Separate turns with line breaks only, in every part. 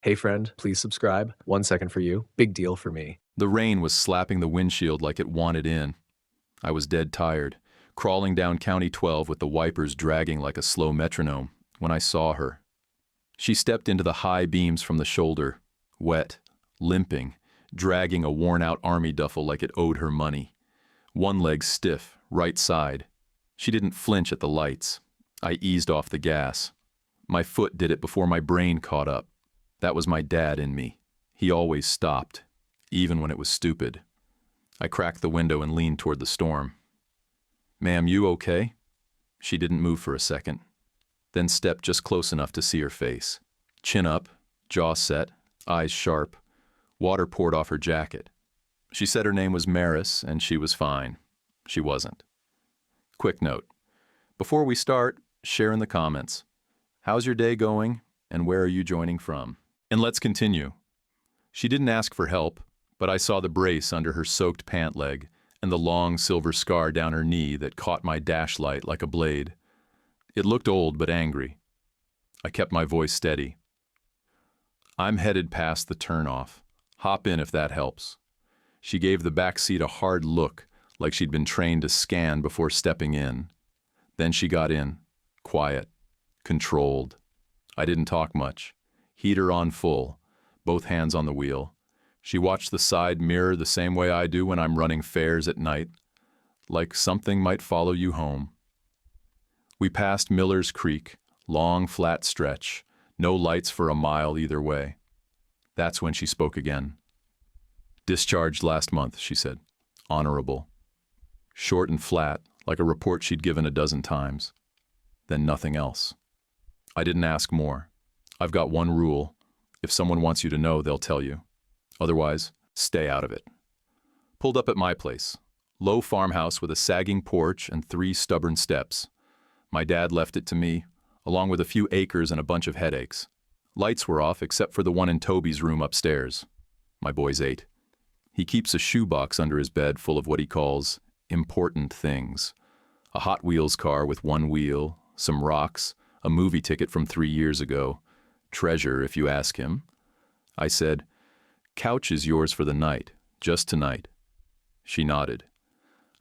Hey friend, please subscribe. 1 second for you. Big deal for me.
The rain was slapping the windshield like it wanted in. I was dead tired, crawling down County 12 with the wipers dragging like a slow metronome, when I saw her. She stepped into the high beams from the shoulder, wet, limping, dragging a worn-out army duffel like it owed her money. One leg stiff, right side. She didn't flinch at the lights. I eased off the gas. My foot did it before my brain caught up. That was my dad in me. He always stopped, even when it was stupid. I cracked the window and leaned toward the storm. "Ma'am, you okay?" She didn't move for a second, then stepped just close enough to see her face. Chin up, jaw set, eyes sharp. Water poured off her jacket. She said her name was Maris, and she was fine. She wasn't. Quick note. Before we start, share in the comments. How's your day going, and where are you joining from? And let's continue. She didn't ask for help, but I saw the brace under her soaked pant leg and the long silver scar down her knee that caught my dash light like a blade. It looked old but angry. I kept my voice steady. "I'm headed past the turnoff. Hop in if that helps." She gave the back seat a hard look, like she'd been trained to scan before stepping in. Then she got in, quiet, controlled. I didn't talk much. Heater on full, both hands on the wheel. She watched the side mirror the same way I do when I'm running fares at night, like something might follow you home. We passed Miller's Creek, long flat stretch, no lights for a mile either way. That's when she spoke again. "Discharged last month," she said. "Honorable." Short and flat, like a report she'd given a dozen times. Then nothing else. I didn't ask more. I've got one rule. If someone wants you to know, they'll tell you. Otherwise, stay out of it. Pulled up at my place. Low farmhouse with a sagging porch and 3 stubborn steps. My dad left it to me, along with a few acres and a bunch of headaches. Lights were off except for the one in Toby's room upstairs. My boy's 8. He keeps a shoebox under his bed full of what he calls important things. A Hot Wheels car with 1 wheel, some rocks, a movie ticket from 3 years ago. Treasure, if you ask him. I said, "Couch is yours for the night, just tonight." She nodded.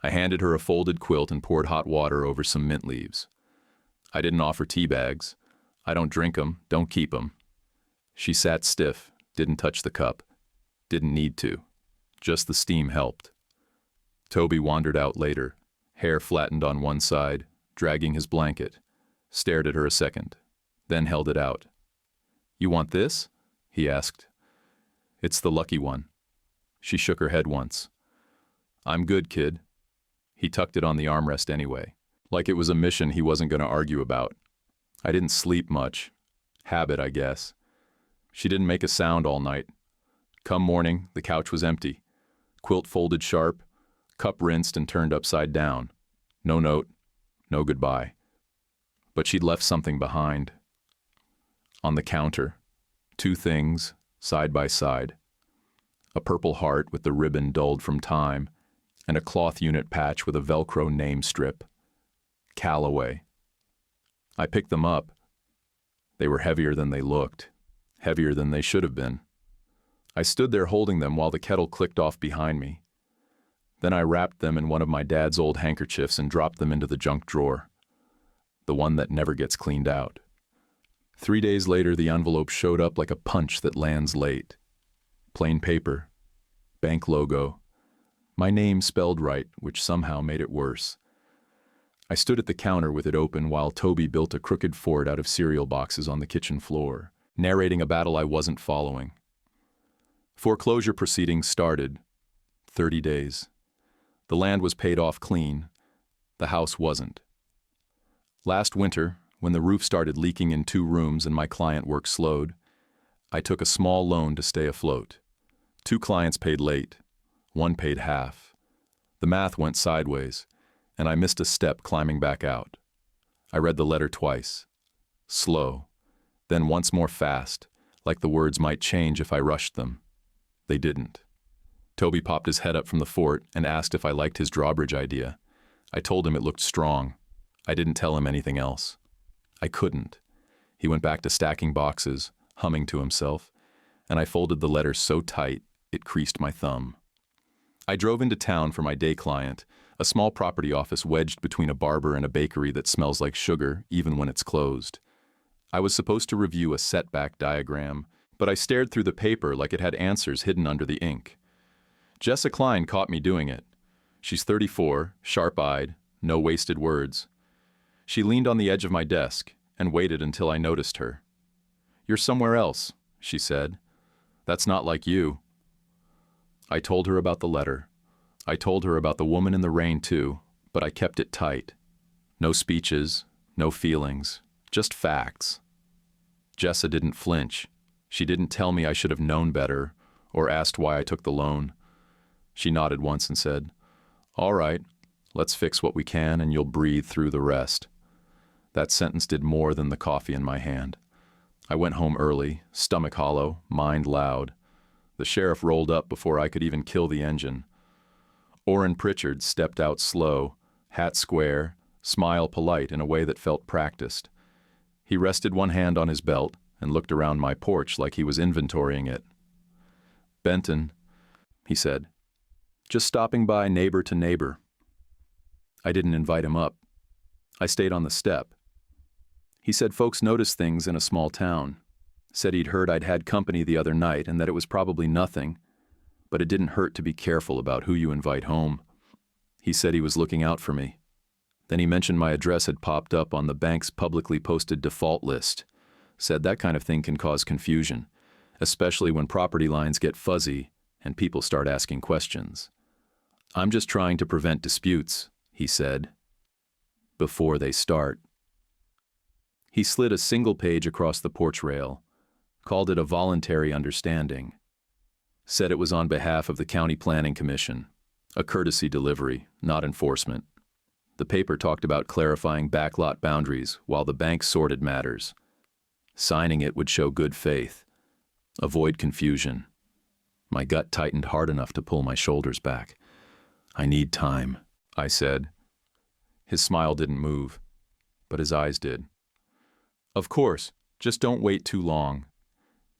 I handed her a folded quilt and poured hot water over some mint leaves. I didn't offer tea bags. I don't drink 'em, don't keep 'em. She sat stiff, didn't touch the cup. Didn't need to. Just the steam helped. Toby wandered out later, hair flattened on one side, dragging his blanket, stared at her a second, then held it out. "You want this?" he asked. "It's the lucky one." She shook her head once. "I'm good, kid." He tucked it on the armrest anyway, like it was a mission he wasn't going to argue about. I didn't sleep much. Habit, I guess. She didn't make a sound all night. Come morning, the couch was empty. Quilt folded sharp, cup rinsed and turned upside down. No note, no goodbye. But she'd left something behind. On the counter, 2 things, side by side. A purple heart with the ribbon dulled from time, and a cloth unit patch with a Velcro name strip. Callaway. I picked them up. They were heavier than they looked, heavier than they should have been. I stood there holding them while the kettle clicked off behind me. Then I wrapped them in one of my dad's old handkerchiefs and dropped them into the junk drawer, the one that never gets cleaned out. 3 days later, the envelope showed up like a punch that lands late. Plain paper, bank logo, my name spelled right, which somehow made it worse. I stood at the counter with it open while Toby built a crooked fort out of cereal boxes on the kitchen floor, narrating a battle I wasn't following. Foreclosure proceedings started. 30 days. The land was paid off clean. The house wasn't. Last winter, when the roof started leaking in 2 rooms and my client work slowed, I took a small loan to stay afloat. 2 clients paid late. 1 paid half. The math went sideways, and I missed a step climbing back out. I read the letter twice. Slow. Then once more fast, like the words might change if I rushed them. They didn't. Toby popped his head up from the fort and asked if I liked his drawbridge idea. I told him it looked strong. I didn't tell him anything else. I couldn't. He went back to stacking boxes, humming to himself, and I folded the letter so tight it creased my thumb. I drove into town for my day client, a small property office wedged between a barber and a bakery that smells like sugar even when it's closed. I was supposed to review a setback diagram, but I stared through the paper like it had answers hidden under the ink. Jessa Klein caught me doing it. She's 34, sharp-eyed, no wasted words. She leaned on the edge of my desk and waited until I noticed her. "You're somewhere else," she said. "That's not like you." I told her about the letter. I told her about the woman in the rain too, but I kept it tight. No speeches, no feelings, just facts. Jessa didn't flinch. She didn't tell me I should have known better or asked why I took the loan. She nodded once and said, "All right, let's fix what we can and you'll breathe through the rest." That sentence did more than the coffee in my hand. I went home early, stomach hollow, mind loud. The sheriff rolled up before I could even kill the engine. Orrin Pritchard stepped out slow, hat square, smile polite in a way that felt practiced. He rested one hand on his belt and looked around my porch like he was inventorying it. "Benton," he said, "just stopping by neighbor to neighbor." I didn't invite him up. I stayed on the step. He said folks notice things in a small town. Said he'd heard I'd had company the other night and that it was probably nothing, but it didn't hurt to be careful about who you invite home. He said he was looking out for me. Then he mentioned my address had popped up on the bank's publicly posted default list. Said that kind of thing can cause confusion, especially when property lines get fuzzy and people start asking questions. "I'm just trying to prevent disputes," he said, "before they start." He slid a single page across the porch rail, called it a voluntary understanding, said it was on behalf of the County Planning Commission, a courtesy delivery, not enforcement. The paper talked about clarifying backlot boundaries while the bank sorted matters. Signing it would show good faith, avoid confusion. My gut tightened hard enough to pull my shoulders back. "I need time," I said. His smile didn't move, but his eyes did. "Of course, just don't wait too long.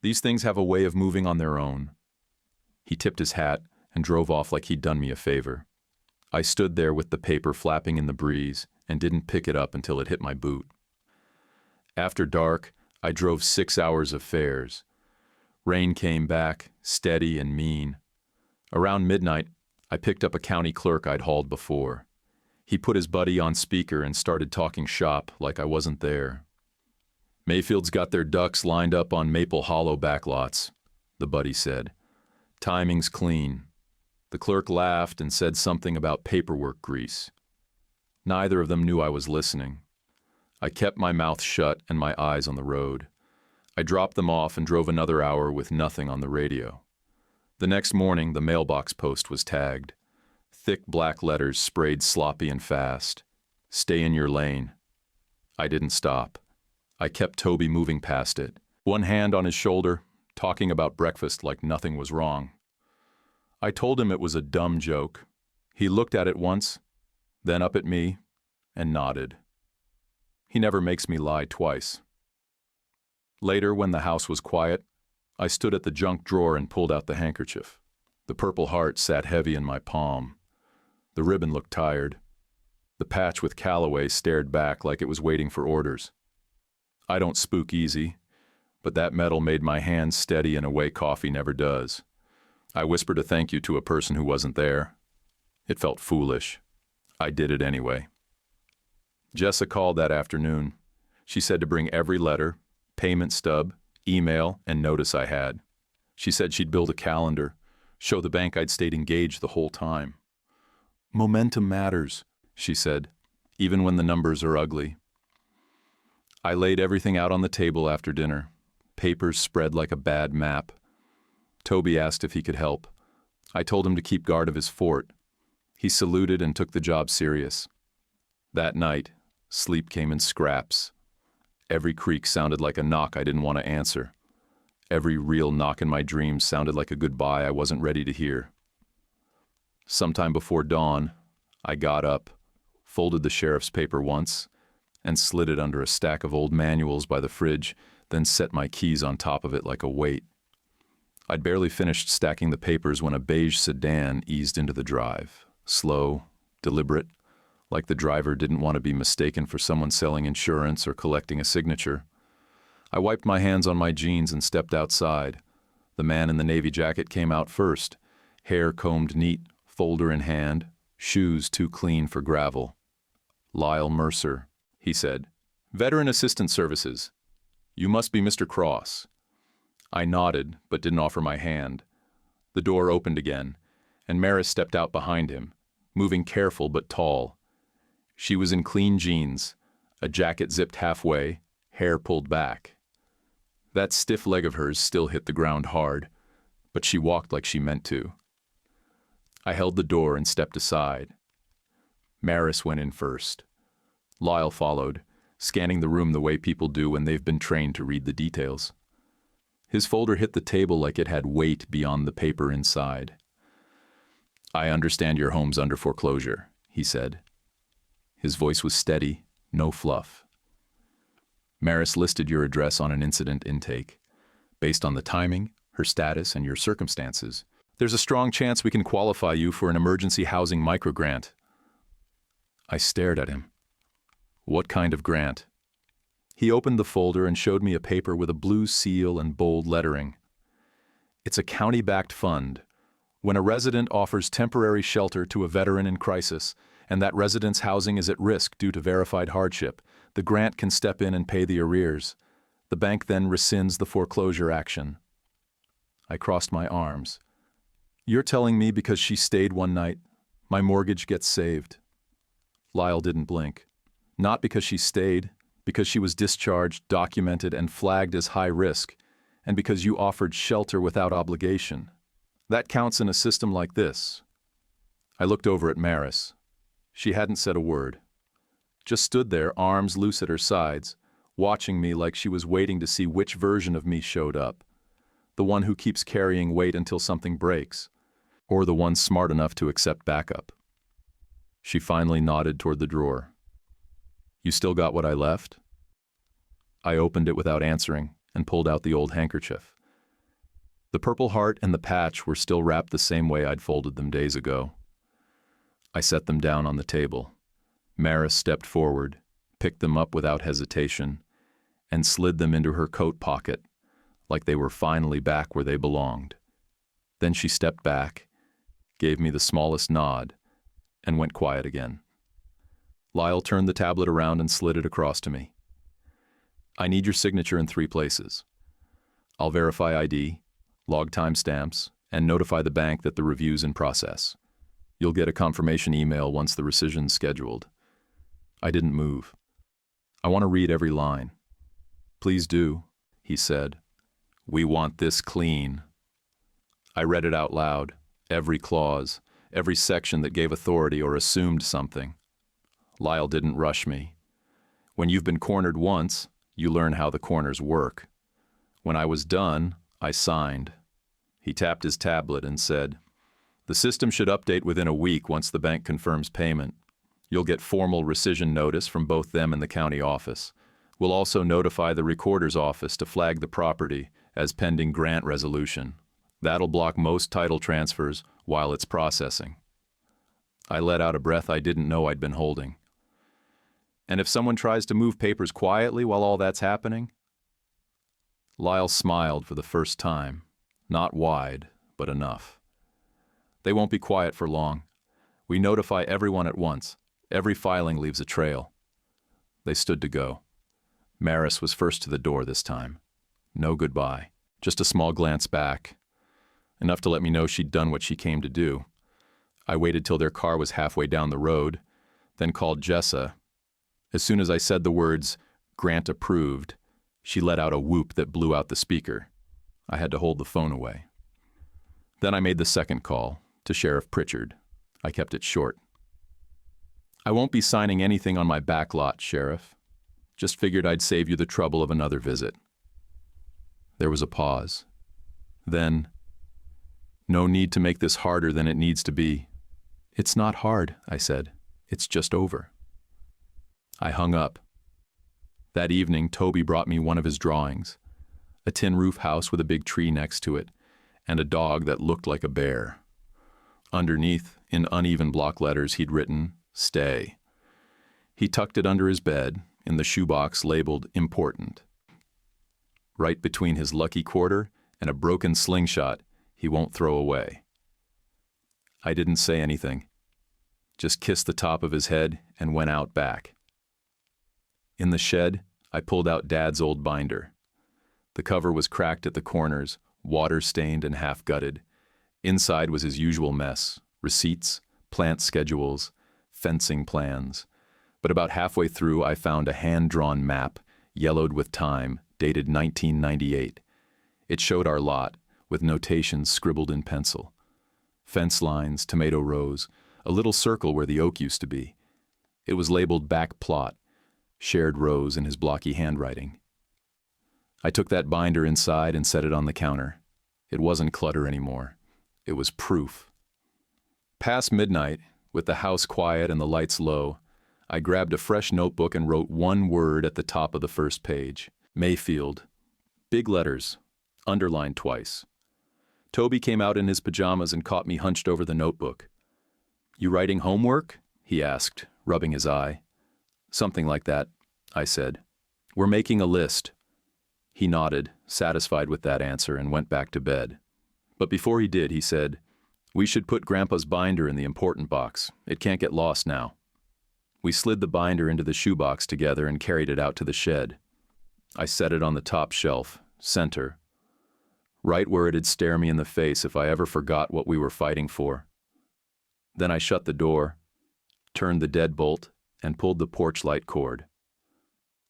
These things have a way of moving on their own." He tipped his hat and drove off like he'd done me a favor. I stood there with the paper flapping in the breeze and didn't pick it up until it hit my boot. After dark, I drove 6 hours of fares. Rain came back, steady and mean. Around midnight, I picked up a county clerk I'd hauled before. He put his buddy on speaker and started talking shop like I wasn't there. "Mayfield's got their ducks lined up on Maple Hollow backlots," the buddy said. "Timing's clean." The clerk laughed and said something about paperwork grease. Neither of them knew I was listening. I kept my mouth shut and my eyes on the road. I dropped them off and drove another hour with nothing on the radio. The next morning, the mailbox post was tagged. Thick black letters sprayed sloppy and fast. "Stay in your lane." I didn't stop. I kept Toby moving past it, one hand on his shoulder, talking about breakfast like nothing was wrong. I told him it was a dumb joke. He looked at it once, then up at me, and nodded. He never makes me lie twice. Later, when the house was quiet, I stood at the junk drawer and pulled out the handkerchief. The Purple Heart sat heavy in my palm. The ribbon looked tired. The patch with Callaway stared back like it was waiting for orders. I don't spook easy, but that metal made my hands steady in a way coffee never does. I whispered a thank you to a person who wasn't there. It felt foolish. I did it anyway. Jessa called that afternoon. She said to bring every letter, payment stub, email, and notice I had. She said she'd build a calendar, show the bank I'd stayed engaged the whole time. "Momentum matters," she said, "even when the numbers are ugly." I laid everything out on the table after dinner, papers spread like a bad map. Toby asked if he could help. I told him to keep guard of his fort. He saluted and took the job serious. That night, sleep came in scraps. Every creak sounded like a knock I didn't want to answer. Every real knock in my dreams sounded like a goodbye I wasn't ready to hear. Sometime before dawn, I got up, folded the sheriff's paper once, and slid it under a stack of old manuals by the fridge, then set my keys on top of it like a weight. I'd barely finished stacking the papers when a beige sedan eased into the drive. Slow, deliberate, like the driver didn't want to be mistaken for someone selling insurance or collecting a signature. I wiped my hands on my jeans and stepped outside. The man in the navy jacket came out first, hair combed neat, folder in hand, shoes too clean for gravel. "Lyle Mercer," he said. "Veteran Assistance Services. You must be Mr. Cross." I nodded, but didn't offer my hand. The door opened again, and Maris stepped out behind him, moving careful but tall. She was in clean jeans, a jacket zipped halfway, hair pulled back. That stiff leg of hers still hit the ground hard, but she walked like she meant to. I held the door and stepped aside. Maris went in first. Lyle followed, scanning the room the way people do when they've been trained to read the details. His folder hit the table like it had weight beyond the paper inside. "I understand your home's under foreclosure," he said. His voice was steady, no fluff. "Maris listed your address on an incident intake. Based on the timing, her status, and your circumstances, there's a strong chance we can qualify you for an emergency housing microgrant." I stared at him. "What kind of grant?" He opened the folder and showed me a paper with a blue seal and bold lettering. "It's a county-backed fund. When a resident offers temporary shelter to a veteran in crisis, and that resident's housing is at risk due to verified hardship, the grant can step in and pay the arrears. The bank then rescinds the foreclosure action." I crossed my arms. "You're telling me because she stayed one night, my mortgage gets saved?" Lyle didn't blink. "Not because she stayed, because she was discharged, documented, and flagged as high risk, and because you offered shelter without obligation. That counts in a system like this." I looked over at Maris. She hadn't said a word. Just stood there, arms loose at her sides, watching me like she was waiting to see which version of me showed up. The one who keeps carrying weight until something breaks, or the one smart enough to accept backup. She finally nodded toward the drawer. "You still got what I left?" I opened it without answering and pulled out the old handkerchief. The Purple Heart and the patch were still wrapped the same way I'd folded them days ago. I set them down on the table. Maris stepped forward, picked them up without hesitation, and slid them into her coat pocket, like they were finally back where they belonged. Then she stepped back, gave me the smallest nod, and went quiet again. Lyle turned the tablet around and slid it across to me. "I need your signature in 3 places. I'll verify ID, log timestamps, and notify the bank that the review's in process. You'll get a confirmation email once the rescission's scheduled." I didn't move. "I want to read every line." "Please do," he said. "We want this clean." I read it out loud, every clause, every section that gave authority or assumed something. Lyle didn't rush me. When you've been cornered once, you learn how the corners work. When I was done, I signed. He tapped his tablet and said, "The system should update within a week once the bank confirms payment. You'll get formal rescission notice from both them and the county office. We'll also notify the recorder's office to flag the property as pending grant resolution. That'll block most title transfers while it's processing." I let out a breath I didn't know I'd been holding. "And if someone tries to move papers quietly while all that's happening?" Lyle smiled for the first time, not wide, but enough. "They won't be quiet for long. We notify everyone at once. Every filing leaves a trail." They stood to go. Maris was first to the door this time. No goodbye, just a small glance back. Enough to let me know she'd done what she came to do. I waited till their car was halfway down the road, then called Jessa. As soon as I said the words, "Grant approved," she let out a whoop that blew out the speaker. I had to hold the phone away. Then I made the second call, to Sheriff Pritchard. I kept it short. "I won't be signing anything on my back lot, Sheriff. Just figured I'd save you the trouble of another visit." There was a pause. Then, "No need to make this harder than it needs to be." "It's not hard," I said. "It's just over." I hung up. That evening, Toby brought me one of his drawings, a tin roof house with a big tree next to it, and a dog that looked like a bear. Underneath, in uneven block letters, he'd written, "Stay." He tucked it under his bed, in the shoebox labeled "Important." Right between his lucky quarter and a broken slingshot he won't throw away. I didn't say anything, just kissed the top of his head and went out back. In the shed, I pulled out Dad's old binder. The cover was cracked at the corners, water-stained and half-gutted. Inside was his usual mess: receipts, plant schedules, fencing plans. But about halfway through, I found a hand-drawn map, yellowed with time, dated 1998. It showed our lot, with notations scribbled in pencil. Fence lines, tomato rows, a little circle where the oak used to be. It was labeled "Back Plot," shared rows in his blocky handwriting. I took that binder inside and set it on the counter. It wasn't clutter anymore. It was proof. Past midnight, with the house quiet and the lights low, I grabbed a fresh notebook and wrote one word at the top of the first page: Mayfield. Big letters, underlined twice. Toby came out in his pajamas and caught me hunched over the notebook. "You writing homework?" he asked, rubbing his eye. "Something like that," I said. "We're making a list." He nodded, satisfied with that answer, and went back to bed. But before he did, he said, "We should put Grandpa's binder in the important box. It can't get lost now." We slid the binder into the shoebox together and carried it out to the shed. I set it on the top shelf, center, right where it'd stare me in the face if I ever forgot what we were fighting for. Then I shut the door, turned the deadbolt, and pulled the porch light cord.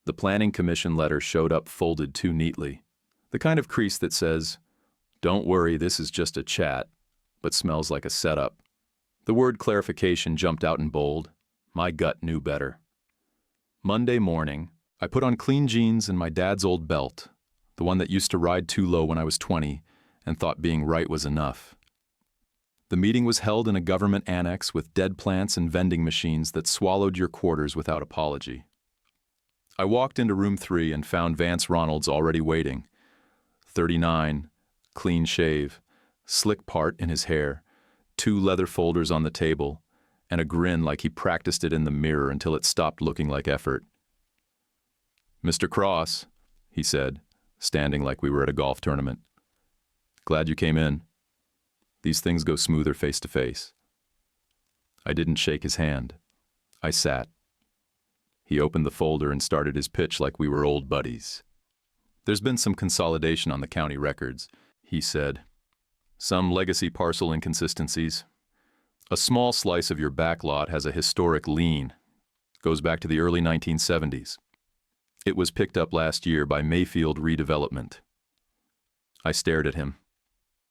The Planning Commission letter showed up folded too neatly, the kind of crease that says, "Don't worry, this is just a chat," but smells like a setup. The word clarification jumped out in bold. My gut knew better. Monday morning, I put on clean jeans and my dad's old belt, the one that used to ride too low when I was 20 and thought being right was enough. The meeting was held in a government annex with dead plants and vending machines that swallowed your quarters without apology. I walked into room 3 and found Vance Ronalds already waiting. 39, clean shave, slick part in his hair, 2 leather folders on the table, and a grin like he practiced it in the mirror until it stopped looking like effort. "Mr. Cross," he said, standing like we were at a golf tournament. "Glad you came in. These things go smoother face to face." I didn't shake his hand. I sat. He opened the folder and started his pitch like we were old buddies. "There's been some consolidation on the county records," he said. "Some legacy parcel inconsistencies. A small slice of your back lot has a historic lien. Goes back to the early 1970s. It was picked up last year by Mayfield Redevelopment." I stared at him.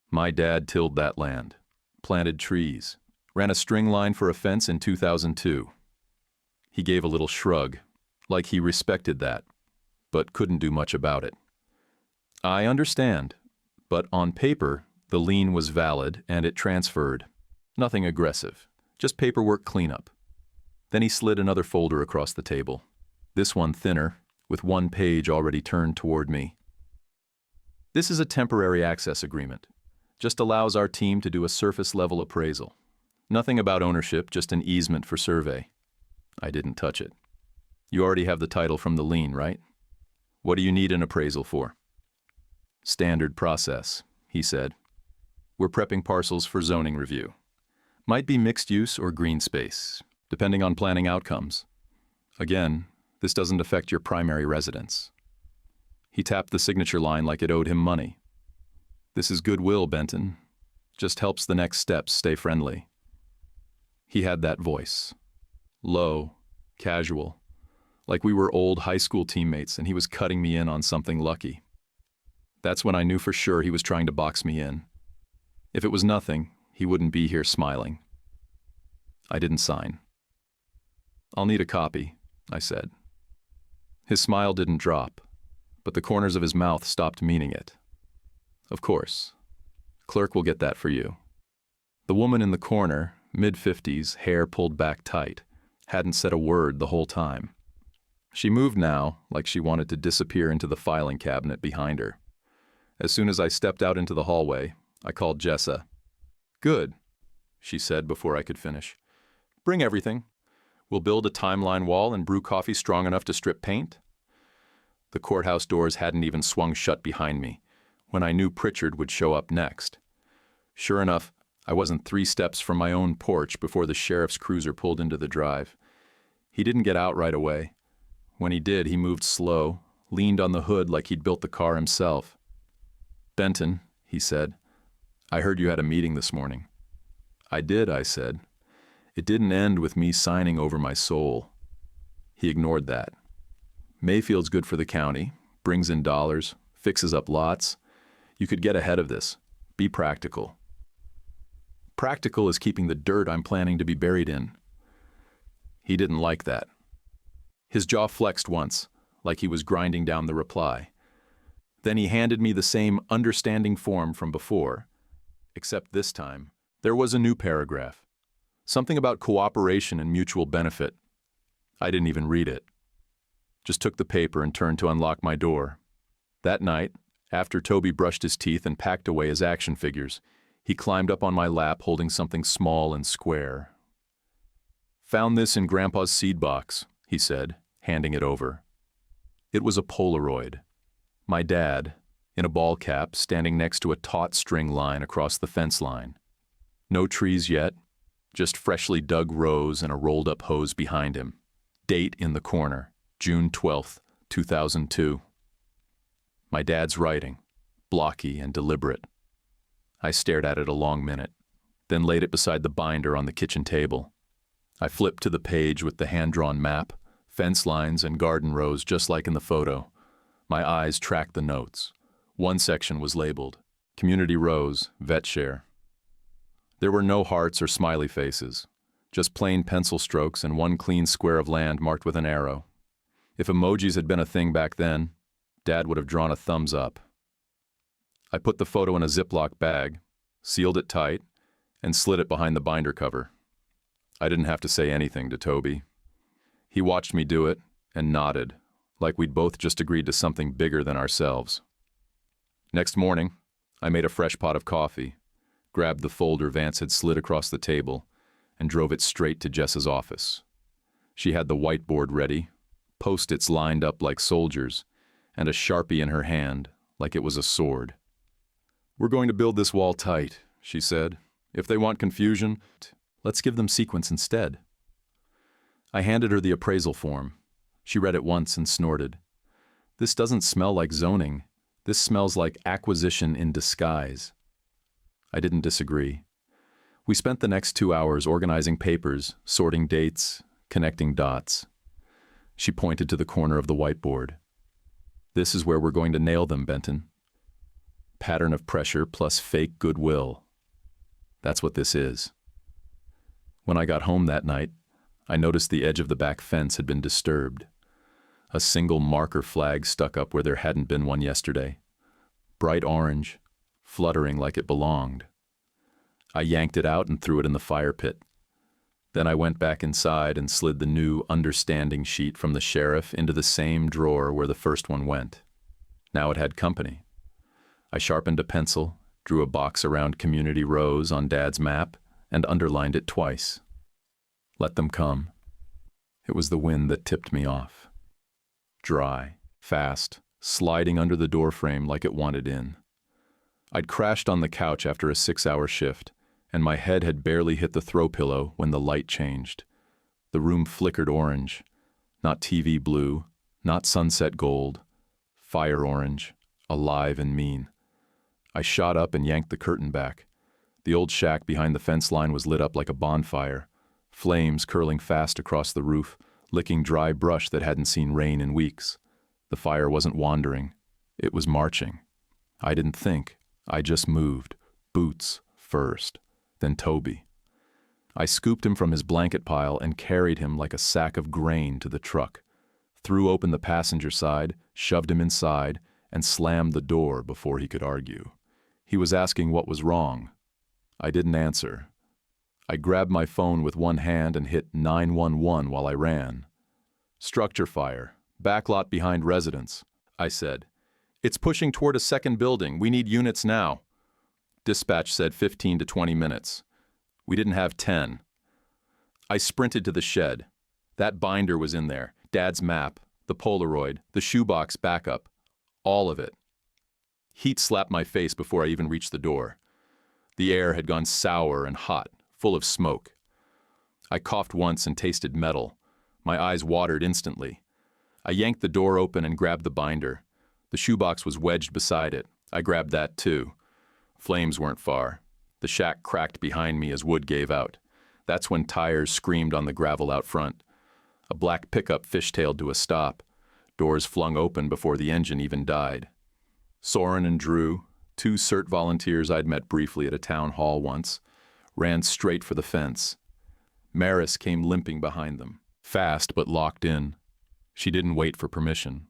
My dad tilled that land, planted trees, ran a string line for a fence in 2002. He gave a little shrug, like he respected that, but couldn't do much about it. "I understand, but on paper, the lien was valid and it transferred. Nothing aggressive, just paperwork cleanup." Then he slid another folder across the table, this one thinner, with one page already turned toward me. "This is a temporary access agreement. Just allows our team to do a surface-level appraisal. Nothing about ownership, just an easement for survey." I didn't touch it. "You already have the title from the lien, right? What do you need an appraisal for?" "Standard process," he said. "We're prepping parcels for zoning review. Might be mixed use or green space, depending on planning outcomes. Again, this doesn't affect your primary residence." He tapped the signature line like it owed him money. "This is goodwill, Benton. Just helps the next steps stay friendly." He had that voice. Low, casual, like we were old high school teammates and he was cutting me in on something lucky. That's when I knew for sure he was trying to box me in. If it was nothing, he wouldn't be here smiling. I didn't sign. "I'll need a copy," I said. His smile didn't drop, but the corners of his mouth stopped meaning it. "Of course. Clerk will get that for you." The woman in the corner, mid-50s, hair pulled back tight, hadn't said a word the whole time. She moved now, like she wanted to disappear into the filing cabinet behind her. As soon as I stepped out into the hallway, I called Jessa. Good, she said before I could finish. Bring everything. We'll build a timeline wall and brew coffee strong enough to strip paint. The courthouse doors hadn't even swung shut behind me when I knew Pritchard would show up next. Sure enough, I wasn't 3 steps from my own porch before the sheriff's cruiser pulled into the drive. He didn't get out right away. When he did, he moved slow, leaned on the hood like he'd built the car himself. "Benton," he said, "I heard you had a meeting this morning." "I did," I said. "It didn't end with me signing over my soul." He ignored that. "Mayfield's good for the county, brings in dollars, fixes up lots. You could get ahead of this. Be practical." "Practical is keeping the dirt I'm planning to be buried in." He didn't like that. His jaw flexed once, like he was grinding down the reply. Then he handed me the same understanding form from before, except this time, there was a new paragraph. Something about cooperation and mutual benefit. I didn't even read it. Just took the paper and turned to unlock my door. That night, after Toby brushed his teeth and packed away his action figures, he climbed up on my lap holding something small and square. "Found this in Grandpa's seed box," he said, handing it over. It was a Polaroid. My dad, in a ball cap, standing next to a taut string line across the fence line. No trees yet, just freshly dug rows and a rolled-up hose behind him. Date in the corner, June 12th, 2002. My dad's writing, blocky and deliberate. I stared at it a long minute, then laid it beside the binder on the kitchen table. I flipped to the page with the hand-drawn map, fence lines and garden rows just like in the photo. My eyes tracked the notes. One section was labeled, Community Rows, Vet Share. There were no hearts or smiley faces, just plain pencil strokes and one clean square of land marked with an arrow. If emojis had been a thing back then, Dad would have drawn a thumbs up. I put the photo in a Ziploc bag, sealed it tight, and slid it behind the binder cover. I didn't have to say anything to Toby. He watched me do it and nodded, like we'd both just agreed to something bigger than ourselves. Next morning, I made a fresh pot of coffee, grabbed the folder Vance had slid across the table, and drove it straight to Jessa's office. She had the whiteboard ready, Post-its lined up like soldiers, and a Sharpie in her hand like it was a sword. "We're going to build this wall tight," she said. "If they want confusion, let's give them sequence instead." I handed her the appraisal form. She read it once and snorted. "This doesn't smell like zoning. This smells like acquisition in disguise." I didn't disagree. We spent the next 2 hours organizing papers, sorting dates, connecting dots. She pointed to the corner of the whiteboard. "This is where we're going to nail them, Benton. Pattern of pressure plus fake goodwill. That's what this is." When I got home that night, I noticed the edge of the back fence had been disturbed. A single marker flag stuck up where there hadn't been one yesterday. Bright orange, fluttering like it belonged. I yanked it out and threw it in the fire pit. Then I went back inside and slid the new understanding sheet from the sheriff into the same drawer where the first one went. Now it had company. I sharpened a pencil, drew a box around Community Rows on Dad's map, and underlined it twice. Let them come. It was the wind that tipped me off. Dry, fast, sliding under the doorframe like it wanted in. I'd crashed on the couch after a 6-hour shift, and my head had barely hit the throw pillow when the light changed. The room flickered orange, not TV blue, not sunset gold, fire orange, alive and mean. I shot up and yanked the curtain back. The old shack behind the fence line was lit up like a bonfire, flames curling fast across the roof, licking dry brush that hadn't seen rain in weeks. The fire wasn't wandering. It was marching. I didn't think. I just moved. Boots first, then Toby. I scooped him from his blanket pile and carried him like a sack of grain to the truck, threw open the passenger side, shoved him inside, and slammed the door before he could argue. He was asking what was wrong. I didn't answer. I grabbed my phone with one hand and hit 911 while I ran. "Structure fire. Backlot behind residence," I said. "It's pushing toward a second building. We need units now." Dispatch said 15 to 20 minutes. We didn't have 10. I sprinted to the shed. That binder was in there, Dad's map, the Polaroid, the shoebox backup, all of it. Heat slapped my face before I even reached the door. The air had gone sour and hot, full of smoke. I coughed once and tasted metal. My eyes watered instantly. I yanked the door open and grabbed the binder. The shoebox was wedged beside it. I grabbed that too. Flames weren't far. The shack cracked behind me as wood gave out. That's when tires screamed on the gravel out front. A black pickup fishtailed to a stop. Doors flung open before the engine even died. Soren and Drew, two CERT volunteers I'd met briefly at a town hall once, ran straight for the fence. Maris came limping behind them, fast but locked in. She didn't wait for permission.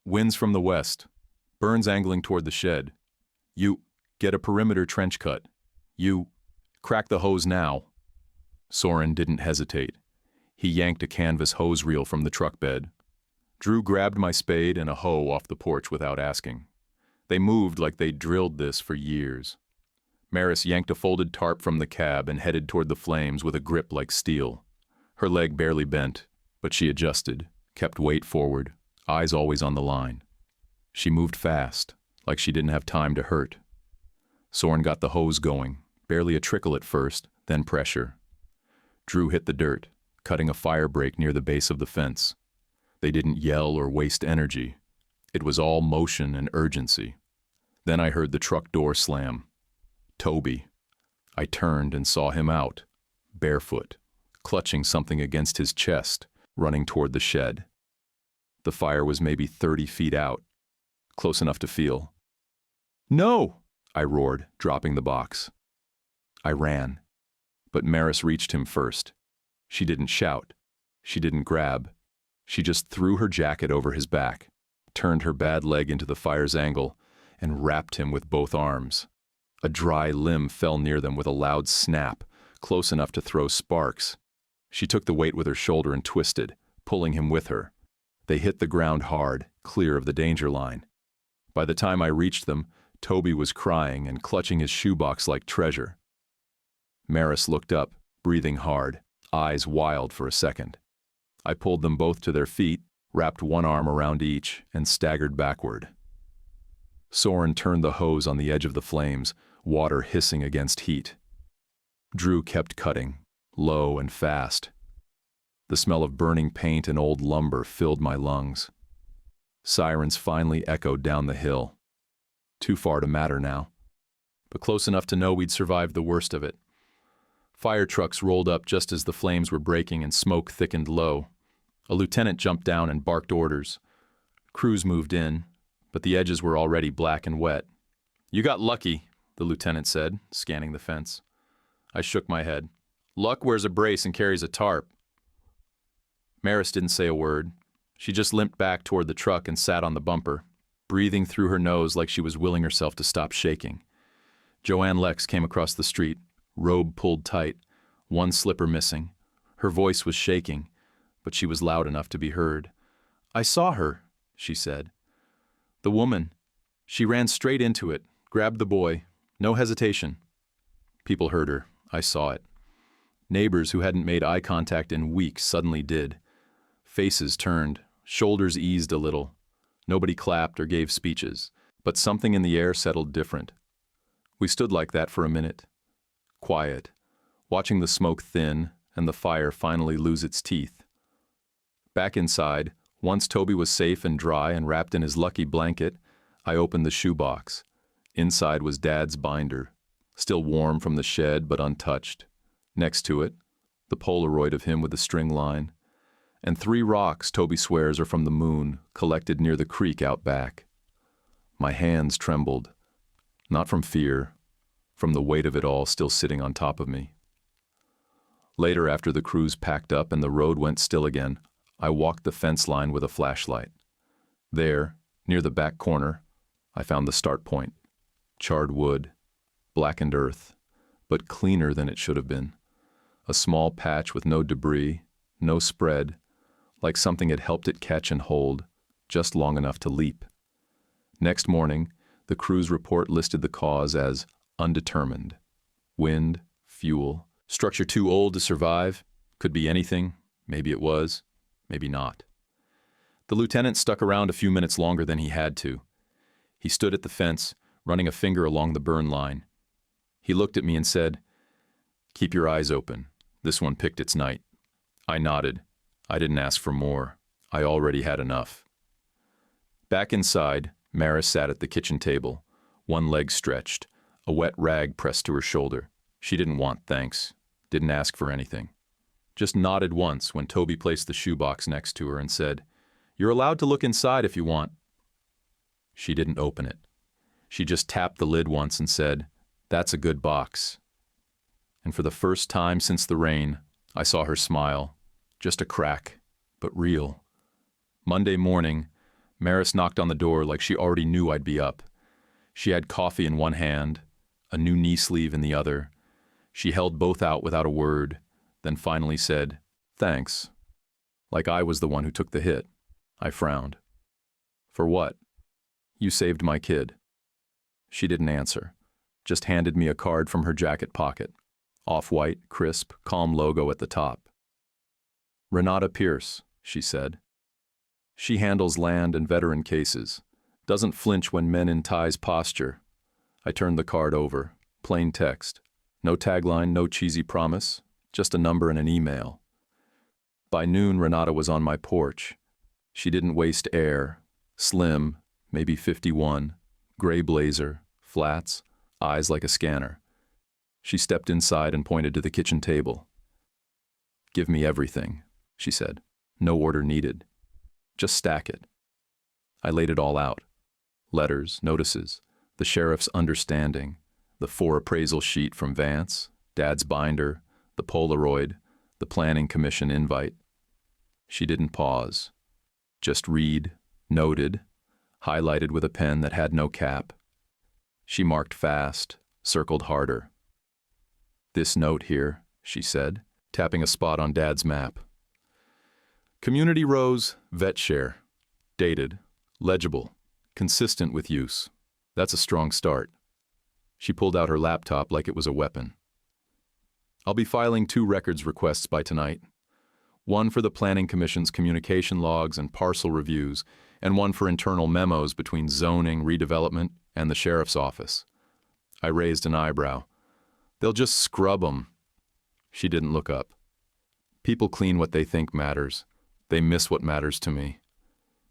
Winds from the west. Burns angling toward the shed. You, get a perimeter trench cut. You, crack the hose now. Soren didn't hesitate. He yanked a canvas hose reel from the truck bed. Drew grabbed my spade and a hoe off the porch without asking. They moved like they'd drilled this for years. Maris yanked a folded tarp from the cab and headed toward the flames with a grip like steel. Her leg barely bent, but she adjusted, kept weight forward, eyes always on the line. She moved fast, like she didn't have time to hurt. Soren got the hose going, barely a trickle at first, then pressure. Drew hit the dirt, cutting a fire break near the base of the fence. They didn't yell or waste energy. It was all motion and urgency. Then I heard the truck door slam. Toby. I turned and saw him out, barefoot, clutching something against his chest, running toward the shed. The fire was maybe 30 feet out, close enough to feel. "No!" I roared, dropping the box. I ran, but Maris reached him first. She didn't shout. She didn't grab. She just threw her jacket over his back, turned her bad leg into the fire's angle, and wrapped him with both arms. A dry limb fell near them with a loud snap, close enough to throw sparks. She took the weight with her shoulder and twisted, pulling him with her. They hit the ground hard, clear of the danger line. By the time I reached them, Toby was crying and clutching his shoebox like treasure. Maris looked up, breathing hard, eyes wild for a second. I pulled them both to their feet, wrapped one arm around each, and staggered backward. Soren turned the hose on the edge of the flames, water hissing against heat. Drew kept cutting, low and fast. The smell of burning paint and old lumber filled my lungs. Sirens finally echoed down the hill. Too far to matter now, but close enough to know we'd survived the worst of it. Fire trucks rolled up just as the flames were breaking and smoke thickened low. A lieutenant jumped down and barked orders. Crews moved in, but the edges were already black and wet. "You got lucky," the lieutenant said, scanning the fence. I shook my head. "Luck wears a brace and carries a tarp." Maris didn't say a word. She just limped back toward the truck and sat on the bumper, breathing through her nose like she was willing herself to stop shaking. Joanne Lex came across the street, robe pulled tight, one slipper missing. Her voice was shaking, but she was loud enough to be heard. "I saw her," she said. "The woman. She ran straight into it, grabbed the boy. No hesitation." People heard her. I saw it. Neighbors who hadn't made eye contact in weeks suddenly did. Faces turned, shoulders eased a little. Nobody clapped or gave speeches, but something in the air settled different. We stood like that for a minute, quiet, watching the smoke thin and the fire finally lose its teeth. Back inside, once Toby was safe and dry and wrapped in his lucky blanket, I opened the shoebox. Inside was Dad's binder, still warm from the shed but untouched. Next to it, the Polaroid of him with the string line, and 3 rocks Toby swears are from the moon, collected near the creek out back. My hands trembled, not from fear, from the weight of it all still sitting on top of me. Later, after the crews packed up and the road went still again, I walked the fence line with a flashlight. There, near the back corner, I found the start point. Charred wood, blackened earth, but cleaner than it should have been. A small patch with no debris, no spread, like something had helped it catch and hold, just long enough to leap. Next morning, the crew's report listed the cause as undetermined. Wind, fuel, structure too old to survive, could be anything, maybe it was, maybe not. The lieutenant stuck around a few minutes longer than he had to. He stood at the fence, running a finger along the burn line. He looked at me and said, "Keep your eyes open. This one picked its night." I nodded. I didn't ask for more. I already had enough. Back inside, Maris sat at the kitchen table, one leg stretched, a wet rag pressed to her shoulder. She didn't want thanks, didn't ask for anything. Just nodded once when Toby placed the shoebox next to her and said, "You're allowed to look inside if you want." She didn't open it. She just tapped the lid once and said, "That's a good box." And for the first time since the rain, I saw her smile. Just a crack, but real. Monday morning, Maris knocked on the door like she already knew I'd be up. She had coffee in one hand, a new knee sleeve in the other. She held both out without a word, then finally said, "Thanks." Like I was the one who took the hit. I frowned. "For what?" "You saved my kid." She didn't answer, just handed me a card from her jacket pocket. Off-white, crisp, calm logo at the top. "Renata Pierce," she said. "She handles land and veteran cases. Doesn't flinch when men in ties posture." I turned the card over. Plain text. No tagline, no cheesy promise. Just a number and an email. By noon, Renata was on my porch. She didn't waste air. Slim, maybe 51, gray blazer, flats, eyes like a scanner. She stepped inside and pointed to the kitchen table. "Give me everything," she said. "No order needed. Just stack it." I laid it all out. Letters, notices, the sheriff's understanding, the 4 appraisal sheet from Vance, Dad's binder, the Polaroid, the planning commission invite. She didn't pause. Just read, noted, highlighted with a pen that had no cap. She marked fast, circled harder. "This note here," she said, tapping a spot on Dad's map. "Community Rose, vet share. Dated, legible, consistent with use. That's a strong start." She pulled out her laptop like it was a weapon. "I'll be filing 2 records requests by tonight. One for the Planning Commission's communication logs and parcel reviews, and one for internal memos between zoning, redevelopment, and the sheriff's office." I raised an eyebrow. "They'll just scrub 'em." She didn't look up. "People clean what they think matters. They miss what matters to me."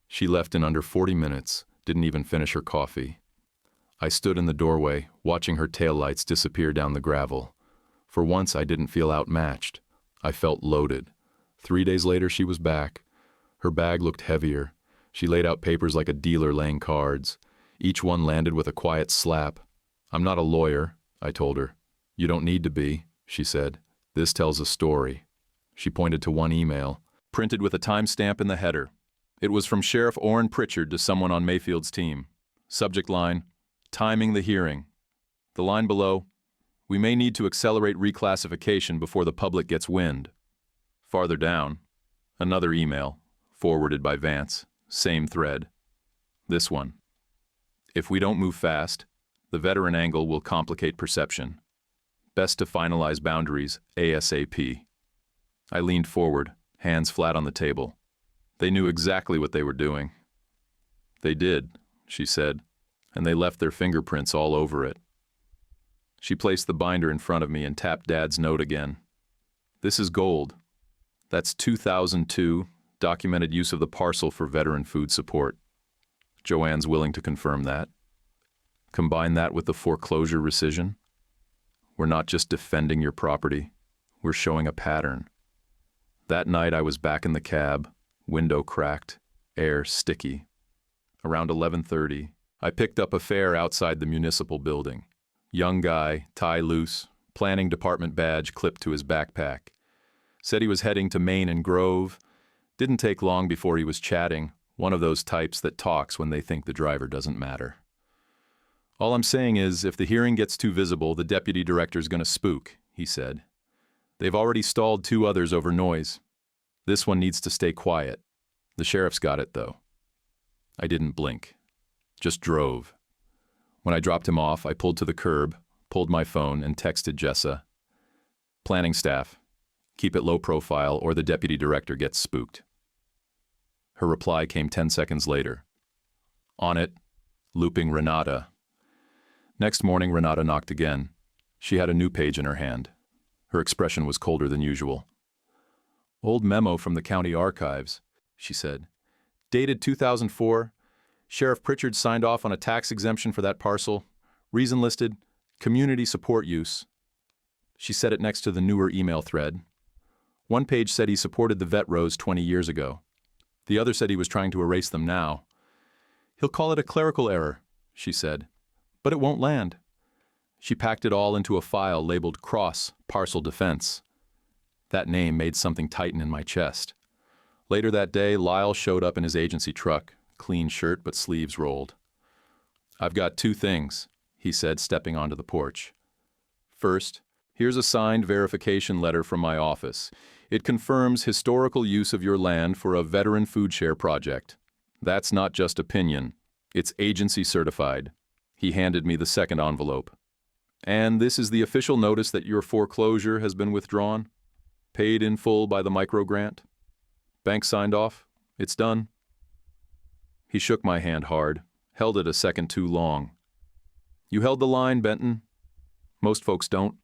She left in under 40 minutes, didn't even finish her coffee. I stood in the doorway, watching her taillights disappear down the gravel. For once, I didn't feel outmatched. I felt loaded. 3 days later, she was back. Her bag looked heavier. She laid out papers like a dealer laying cards. Each one landed with a quiet slap. "I'm not a lawyer," I told her. "You don't need to be," she said. "This tells a story." She pointed to one email, printed with a timestamp in the header. It was from Sheriff Orrin Pritchard to someone on Mayfield's team. Subject line, "Timing the hearing." The line below, "We may need to accelerate reclassification before the public gets wind." Farther down, another email, forwarded by Vance, same thread. This one, "If we don't move fast, the veteran angle will complicate perception. Best to finalize boundaries ASAP." I leaned forward, hands flat on the table. They knew exactly what they were doing. "They did," she said, "and they left their fingerprints all over it." She placed the binder in front of me and tapped Dad's note again. "This is gold. That's 2002, documented use of the parcel for veteran food support. Joanne's willing to confirm that. Combine that with the foreclosure rescission. We're not just defending your property, we're showing a pattern." That night I was back in the cab, window cracked, air sticky. Around 11:30, I picked up a fare outside the municipal building. Young guy, tie loose, planning department badge clipped to his backpack. Said he was heading to Main and Grove. Didn't take long before he was chatting, one of those types that talks when they think the driver doesn't matter. "All I'm saying is, if the hearing gets too visible, the deputy director's gonna spook," he said. "They've already stalled 2 others over noise. This one needs to stay quiet. The sheriff's got it, though." I didn't blink. Just drove. When I dropped him off, I pulled to the curb, pulled my phone, and texted Jessa. Planning staff. Keep it low profile or the deputy director gets spooked. Her reply came 10 seconds later. On it, looping Renata. Next morning, Renata knocked again. She had a new page in her hand. Her expression was colder than usual. Old memo from the county archives, she said. Dated 2004. Sheriff Pritchard signed off on a tax exemption for that parcel. Reason listed, community support use. She set it next to the newer email thread. One page said he supported the vet rows 20 years ago. The other said he was trying to erase them now. He'll call it a clerical error, she said, but it won't land. She packed it all into a file labeled Cross Parcel Defense. That name made something tighten in my chest. Later that day, Lyle showed up in his agency truck, clean shirt but sleeves rolled. I've got 2 things, he said, stepping onto the porch. First, here's a signed verification letter from my office. It confirms historical use of your land for a veteran food share project. That's not just opinion. It's agency certified. He handed me the second envelope. And this is the official notice that your foreclosure has been withdrawn, paid in full by the microgrant. Bank signed off. It's done. He shook my hand hard, held it a second too long. You held the line, Benton. Most folks don't.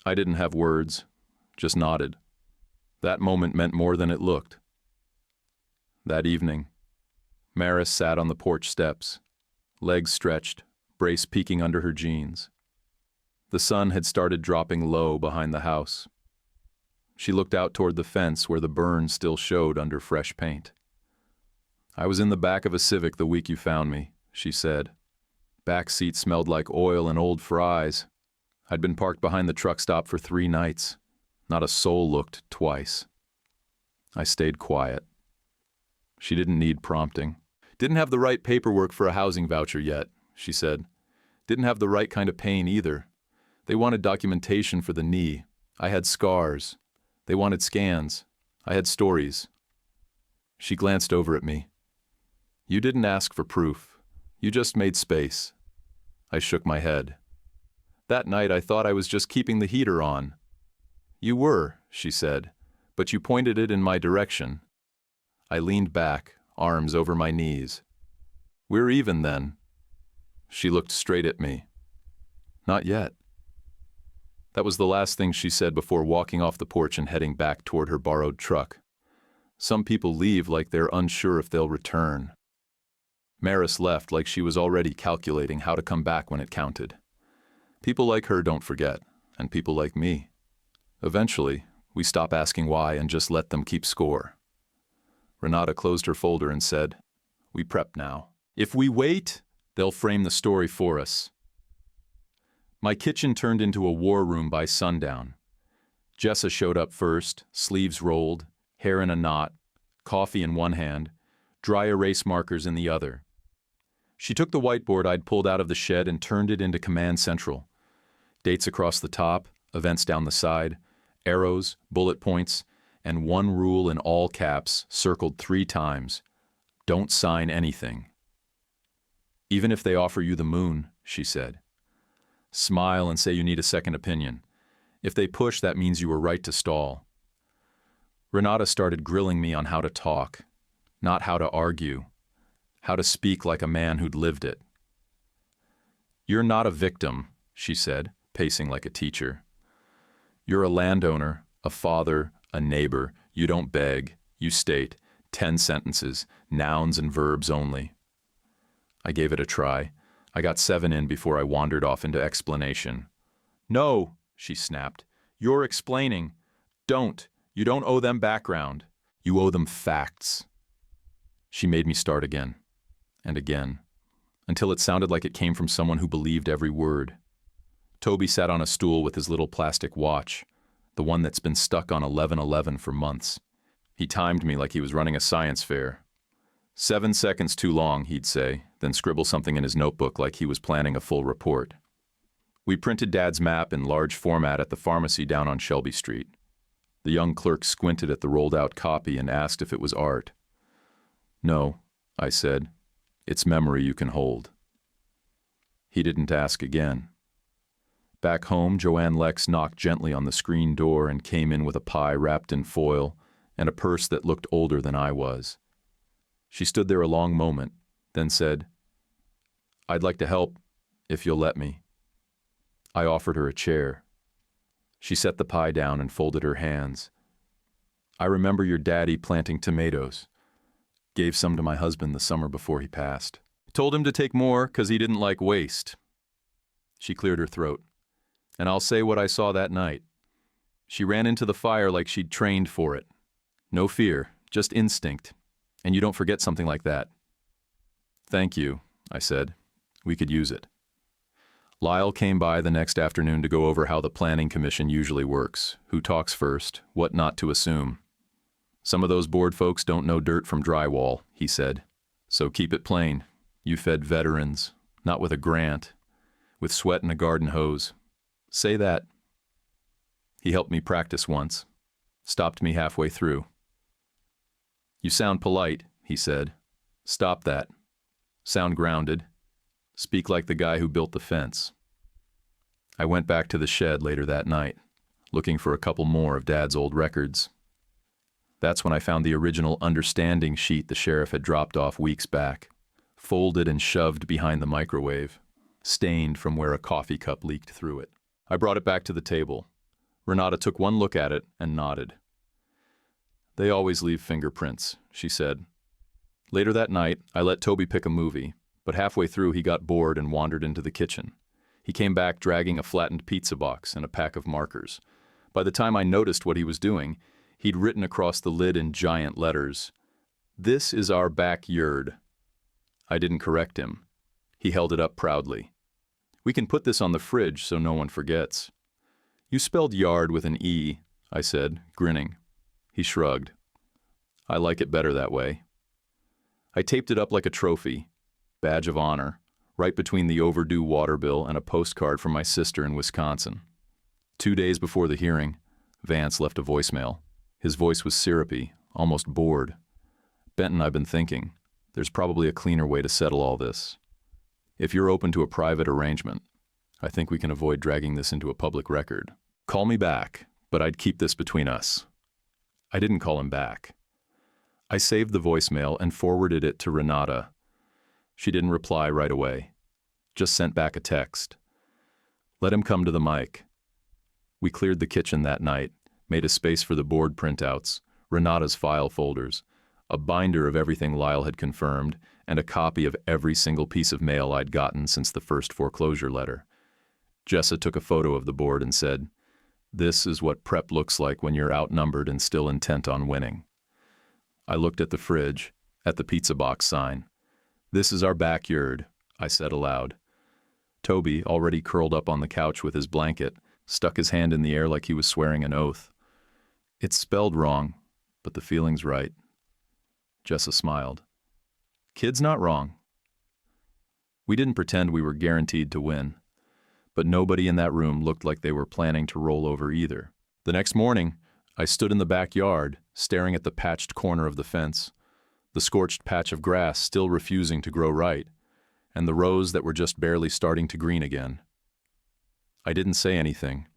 I didn't have words, just nodded. That moment meant more than it looked. That evening, Maris sat on the porch steps, legs stretched, brace peeking under her jeans. The sun had started dropping low behind the house. She looked out toward the fence where the burn still showed under fresh paint. I was in the back of a Civic the week you found me, she said. Back seat smelled like oil and old fries. I'd been parked behind the truck stop for 3 nights. Not a soul looked twice. I stayed quiet. She didn't need prompting. Didn't have the right paperwork for a housing voucher yet, she said. Didn't have the right kind of pain either. They wanted documentation for the knee. I had scars. They wanted scans. I had stories. She glanced over at me. You didn't ask for proof. You just made space. I shook my head. That night I thought I was just keeping the heater on. You were, she said, but you pointed it in my direction. I leaned back, arms over my knees. We're even then. She looked straight at me. Not yet. That was the last thing she said before walking off the porch and heading back toward her borrowed truck. Some people leave like they're unsure if they'll return. Maris left like she was already calculating how to come back when it counted. People like her don't forget, and people like me. Eventually, we stop asking why and just let them keep score. Renata closed her folder and said, We prep now. If we wait, they'll frame the story for us. My kitchen turned into a war room by sundown. Jessa showed up first, sleeves rolled, hair in a knot, coffee in one hand, dry erase markers in the other. She took the whiteboard I'd pulled out of the shed and turned it into Command Central. Dates across the top, events down the side, arrows, bullet points, and one rule in all caps circled 3 times. Don't sign anything. Even if they offer you the moon, she said. Smile and say you need a second opinion. If they push, that means you were right to stall. Renata started grilling me on how to talk, not how to argue, how to speak like a man who'd lived it. You're not a victim, she said, pacing like a teacher. You're a landowner, a father, a neighbor. You don't beg. You state 10 sentences, nouns and verbs only. I gave it a try. I got 7 in before I wandered off into explanation. No, she snapped. You're explaining. Don't. You don't owe them background. You owe them facts. She made me start again, and again, until it sounded like it came from someone who believed every word. Toby sat on a stool with his little plastic watch, the one that's been stuck on 11:11 for months. He timed me like he was running a science fair. 7 seconds too long, he'd say, then scribble something in his notebook like he was planning a full report. We printed Dad's map in large format at the pharmacy down on Shelby Street. The young clerk squinted at the rolled-out copy and asked if it was art. No, I said. It's memory you can hold. He didn't ask again. Back home, Joanne Lex knocked gently on the screen door and came in with a pie wrapped in foil and a purse that looked older than I was. She stood there a long moment, then said, "I'd like to help, if you'll let me." I offered her a chair. She set the pie down and folded her hands. "I remember your daddy planting tomatoes. Gave some to my husband the summer before he passed. Told him to take more 'cause he didn't like waste." She cleared her throat. "And I'll say what I saw that night. She ran into the fire like she'd trained for it. No fear, just instinct. And you don't forget something like that." "Thank you," I said. "We could use it." Lyle came by the next afternoon to go over how the planning commission usually works, who talks first, what not to assume. "Some of those board folks don't know dirt from drywall," he said. "So keep it plain. You fed veterans, not with a grant, with sweat and a garden hose. Say that." He helped me practice once, stopped me halfway through. "You sound polite," he said. "Stop that. Sound grounded. Speak like the guy who built the fence." I went back to the shed later that night, looking for a couple more of Dad's old records. That's when I found the original understanding sheet the sheriff had dropped off weeks back, folded and shoved behind the microwave, stained from where a coffee cup leaked through it. I brought it back to the table. Renata took one look at it and nodded. "They always leave fingerprints," she said. Later that night, I let Toby pick a movie, but halfway through he got bored and wandered into the kitchen. He came back dragging a flattened pizza box and a pack of markers. By the time I noticed what he was doing, he'd written across the lid in giant letters, "This is our backyard." I didn't correct him. He held it up proudly. "We can put this on the fridge so no one forgets." "You spelled yard with an E," I said, grinning. He shrugged. "I like it better that way." I taped it up like a trophy, badge of honor, right between the overdue water bill and a postcard from my sister in Wisconsin. 2 days before the hearing, Vance left a voicemail. His voice was syrupy, almost bored. "Benton, I've been thinking. There's probably a cleaner way to settle all this. If you're open to a private arrangement, I think we can avoid dragging this into a public record. Call me back, but I'd keep this between us." I didn't call him back. I saved the voicemail and forwarded it to Renata. She didn't reply right away, just sent back a text. Let him come to the mic. We cleared the kitchen that night, made a space for the board printouts, Renata's file folders, a binder of everything Lyle had confirmed, and a copy of every single piece of mail I'd gotten since the first foreclosure letter. Jessa took a photo of the board and said, "This is what prep looks like when you're outnumbered and still intent on winning." I looked at the fridge, at the pizza box sign. "This is our backyard," I said aloud. Toby, already curled up on the couch with his blanket, stuck his hand in the air like he was swearing an oath. "It's spelled wrong, but the feeling's right." Jessa smiled. "Kid's not wrong." We didn't pretend we were guaranteed to win, but nobody in that room looked like they were planning to roll over either. The next morning, I stood in the backyard, staring at the patched corner of the fence, the scorched patch of grass still refusing to grow right, and the rows that were just barely starting to green again. I didn't say anything.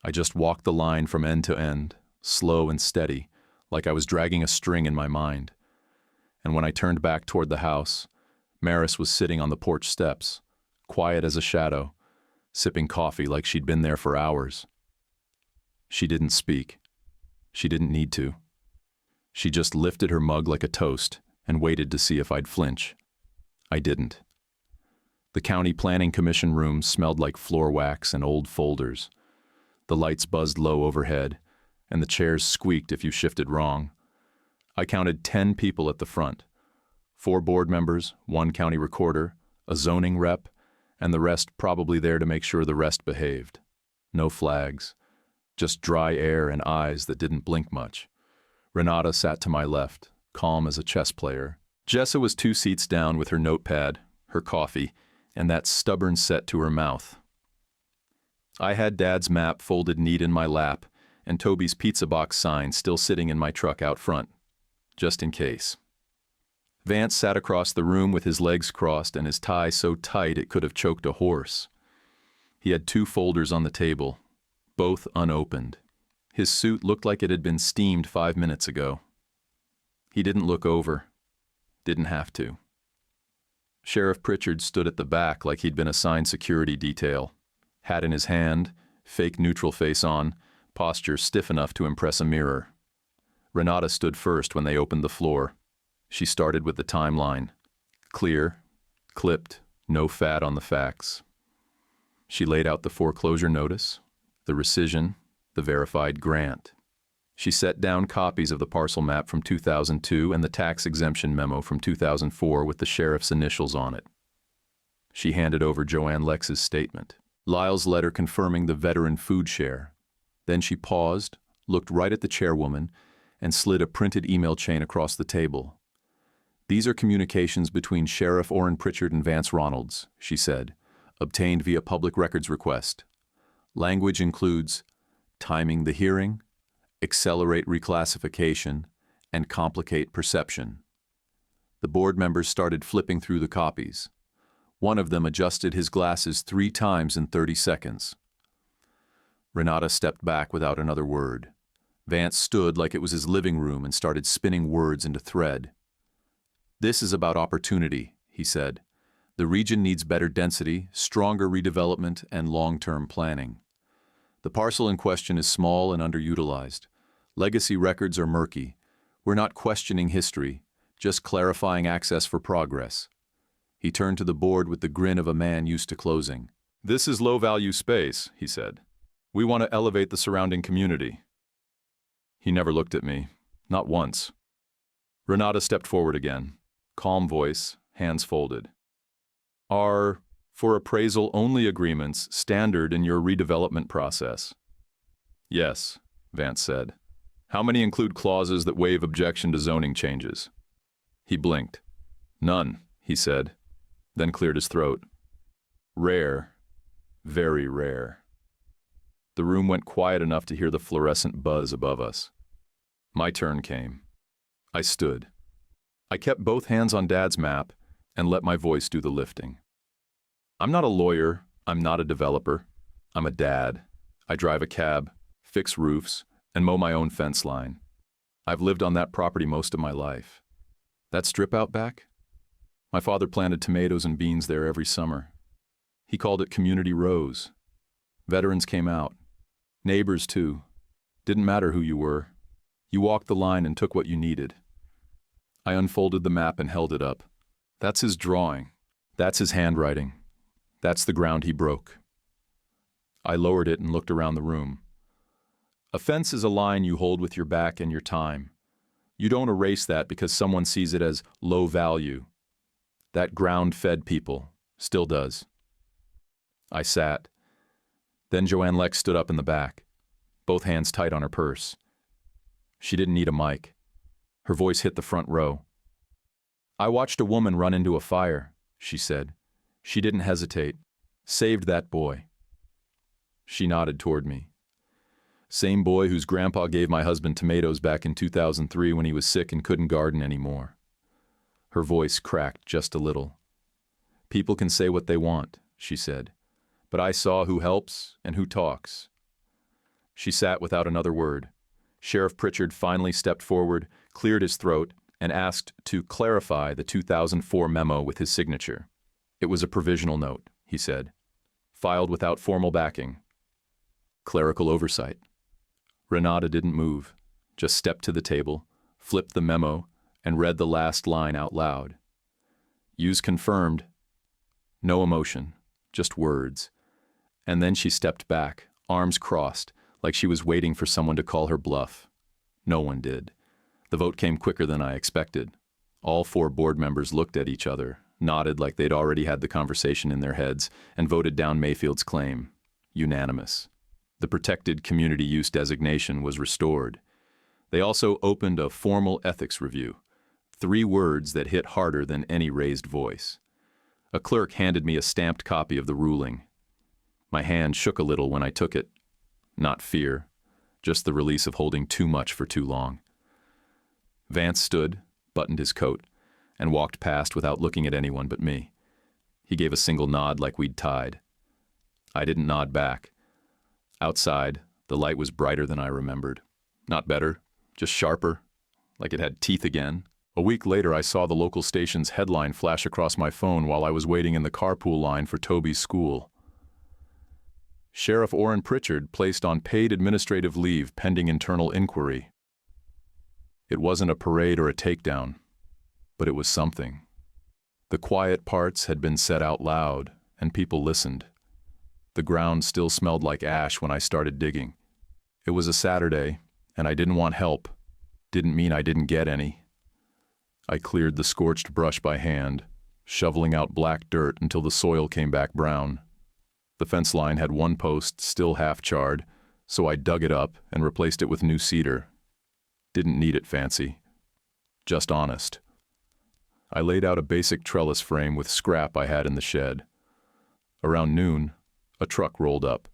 I just walked the line from end to end, slow and steady, like I was dragging a string in my mind. And when I turned back toward the house, Maris was sitting on the porch steps, quiet as a shadow, sipping coffee like she'd been there for hours. She didn't speak. She didn't need to. She just lifted her mug like a toast and waited to see if I'd flinch. I didn't. The county planning commission room smelled like floor wax and old folders. The lights buzzed low overhead, and the chairs squeaked if you shifted wrong. I counted 10 people at the front. 4 board members, 1 county recorder, a zoning rep, and the rest probably there to make sure the rest behaved. No flags. Just dry air and eyes that didn't blink much. Renata sat to my left, calm as a chess player. Jessa was 2 seats down with her notepad, her coffee, and that stubborn set to her mouth. I had Dad's map folded neat in my lap, and Toby's pizza box sign still sitting in my truck out front, just in case. Vance sat across the room with his legs crossed and his tie so tight it could have choked a horse. He had 2 folders on the table, both unopened. His suit looked like it had been steamed 5 minutes ago. He didn't look over. Didn't have to. Sheriff Pritchard stood at the back like he'd been assigned security detail. Hat in his hand, fake neutral face on, posture stiff enough to impress a mirror. Renata stood first when they opened the floor. She started with the timeline. Clear, clipped, no fat on the facts. She laid out the foreclosure notice, the rescission, the verified grant. She set down copies of the parcel map from 2002 and the tax exemption memo from 2004 with the sheriff's initials on it. She handed over Joanne Lex's statement, Lyle's letter confirming the veteran food share. Then she paused, looked right at the chairwoman, and slid a printed email chain across the table. These are communications between Sheriff Orrin Pritchard and Vance Ronalds, she said, obtained via public records request. Language includes timing the hearing, accelerate reclassification, and complicate perception. The board members started flipping through the copies. One of them adjusted his glasses 3 times in 30 seconds. Renata stepped back without another word. Vance stood like it was his living room and started spinning words into thread. This is about opportunity, he said. The region needs better density, stronger redevelopment, and long-term planning. The parcel in question is small and underutilized. Legacy records are murky. We're not questioning history, just clarifying access for progress. He turned to the board with the grin of a man used to closing. This is low-value space, he said. We want to elevate the surrounding community. He never looked at me, not once. Renata stepped forward again, calm voice, hands folded. Are, for appraisal-only agreements, standard in your redevelopment process? Yes, Vance said. How many include clauses that waive objection to zoning changes? He blinked. None, he said, then cleared his throat. Rare, very rare. The room went quiet enough to hear the fluorescent buzz above us. My turn came. I stood. I kept both hands on Dad's map and let my voice do the lifting. I'm not a lawyer, I'm not a developer. I'm a dad. I drive a cab, fix roofs, and mow my own fence line. I've lived on that property most of my life. That strip out back? My father planted tomatoes and beans there every summer. He called it Community Rose. Veterans came out. Neighbors, too. Didn't matter who you were. You walked the line and took what you needed. I unfolded the map and held it up. That's his drawing. That's his handwriting. That's the ground he broke. I lowered it and looked around the room. A fence is a line you hold with your back and your time. You don't erase that because someone sees it as low value. That ground fed people, still does. I sat. Then Joanne Lex stood up in the back, both hands tight on her purse. She didn't need a mic. Her voice hit the front row. I watched a woman run into a fire, she said. She didn't hesitate. Saved that boy. She nodded toward me. Same boy whose grandpa gave my husband tomatoes back in 2003 when he was sick and couldn't garden anymore. Her voice cracked just a little. People can say what they want, she said, but I saw who helps and who talks. She sat without another word. Sheriff Pritchard finally stepped forward, cleared his throat, and asked to clarify the 2004 memo with his signature. It was a provisional note, he said, filed without formal backing. Clerical oversight. Renata didn't move, just stepped to the table, flipped the memo, and read the last line out loud. Use confirmed. No emotion, just words. And then she stepped back, arms crossed, like she was waiting for someone to call her bluff. No one did. The vote came quicker than I expected. All 4 board members looked at each other, nodded like they'd already had the conversation in their heads, and voted down Mayfield's claim. Unanimous. The protected community use designation was restored. They also opened a formal ethics review. 3 words that hit harder than any raised voice. A clerk handed me a stamped copy of the ruling. My hand shook a little when I took it. Not fear, just the release of holding too much for too long. Vance stood, buttoned his coat, and walked past without looking at anyone but me. He gave a single nod like we'd tied. I didn't nod back. Outside, the light was brighter than I remembered. Not better, just sharper, like it had teeth again. A week later, I saw the local station's headline flash across my phone while I was waiting in the carpool line for Toby's school. Sheriff Orrin Pritchard placed on paid administrative leave pending internal inquiry. It wasn't a parade or a takedown, but it was something. The quiet parts had been said out loud, and people listened. The ground still smelled like ash when I started digging. It was a Saturday, and I didn't want help. Didn't mean I didn't get any. I cleared the scorched brush by hand, shoveling out black dirt until the soil came back brown. The fence line had one post still half charred, so I dug it up and replaced it with new cedar. Didn't need it fancy. Just honest. I laid out a basic trellis frame with scrap I had in the shed. Around noon, a truck rolled up.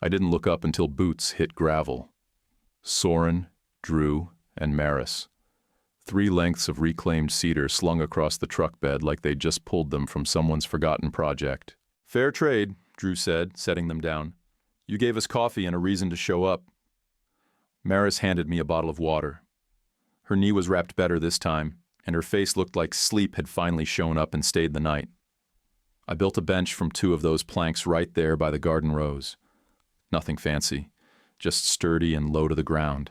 I didn't look up until boots hit gravel. Soren, Drew, and Maris. 3 lengths of reclaimed cedar slung across the truck bed like they'd just pulled them from someone's forgotten project. "Fair trade," Drew said, setting them down. "You gave us coffee and a reason to show up." Maris handed me a bottle of water. Her knee was wrapped better this time, and her face looked like sleep had finally shown up and stayed the night. I built a bench from 2 of those planks right there by the garden rose. Nothing fancy, just sturdy and low to the ground.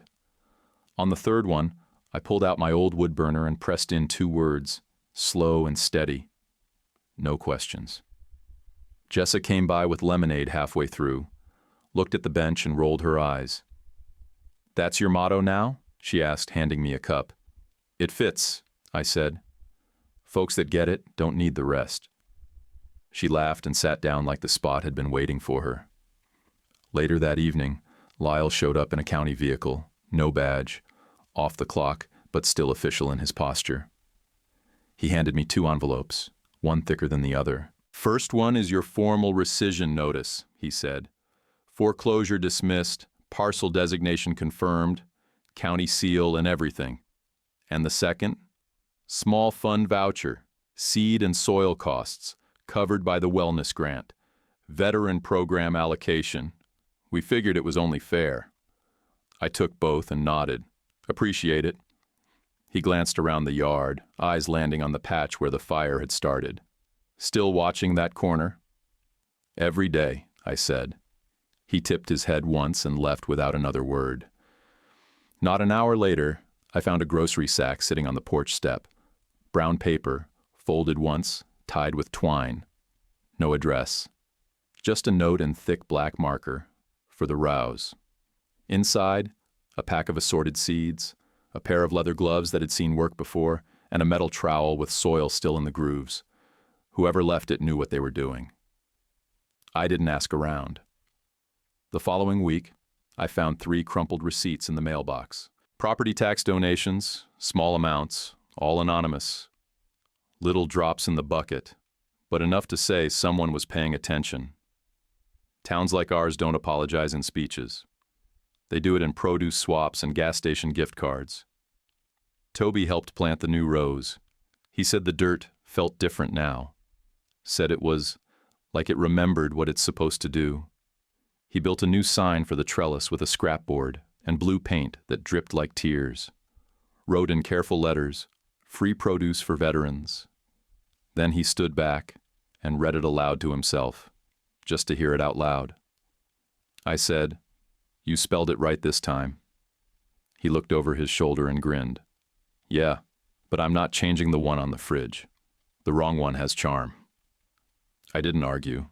On the 3rd one, I pulled out my old wood burner and pressed in 2 words, slow and steady. No questions. Jessa came by with lemonade halfway through, looked at the bench and rolled her eyes. "That's your motto now?" she asked, handing me a cup. "It fits," I said. "Folks that get it don't need the rest." She laughed and sat down like the spot had been waiting for her. Later that evening, Lyle showed up in a county vehicle, no badge, off the clock, but still official in his posture. He handed me 2 envelopes, one thicker than the other. "First one is your formal rescission notice," he said. "Foreclosure dismissed, parcel designation confirmed, county seal and everything. And the second? Small fund voucher, seed and soil costs, covered by the wellness grant, veteran program allocation. We figured it was only fair." I took both and nodded. "Appreciate it." He glanced around the yard, eyes landing on the patch where the fire had started. "Still watching that corner?" "Every day," I said. He tipped his head once and left without another word. Not an hour later, I found a grocery sack sitting on the porch step. Brown paper, folded once, tied with twine. No address. Just a note in thick black marker, for the Rouse. Inside, a pack of assorted seeds, a pair of leather gloves that had seen work before, and a metal trowel with soil still in the grooves. Whoever left it knew what they were doing. I didn't ask around. The following week, I found 3 crumpled receipts in the mailbox. Property tax donations, small amounts, all anonymous. Little drops in the bucket, but enough to say someone was paying attention. Towns like ours don't apologize in speeches. They do it in produce swaps and gas station gift cards. Toby helped plant the new rows. He said the dirt felt different now. Said it was like it remembered what it's supposed to do. He built a new sign for the trellis with a scrapboard and blue paint that dripped like tears. Wrote in careful letters, "Free produce for veterans." Then he stood back and read it aloud to himself, just to hear it out loud. I said, "You spelled it right this time." He looked over his shoulder and grinned. "Yeah, but I'm not changing the one on the fridge. The wrong one has charm." I didn't argue.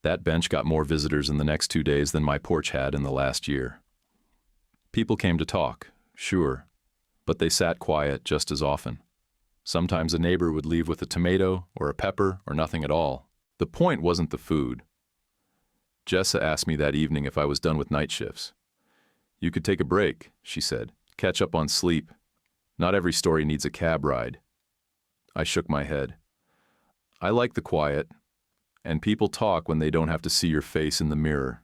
That bench got more visitors in the next 2 days than my porch had in the last year. People came to talk, sure, but they sat quiet just as often. Sometimes a neighbor would leave with a tomato or a pepper or nothing at all. The point wasn't the food. Jessa asked me that evening if I was done with night shifts. "You could take a break," she said. "Catch up on sleep. Not every story needs a cab ride." I shook my head. I like the quiet, and people talk when they don't have to see your face in the mirror.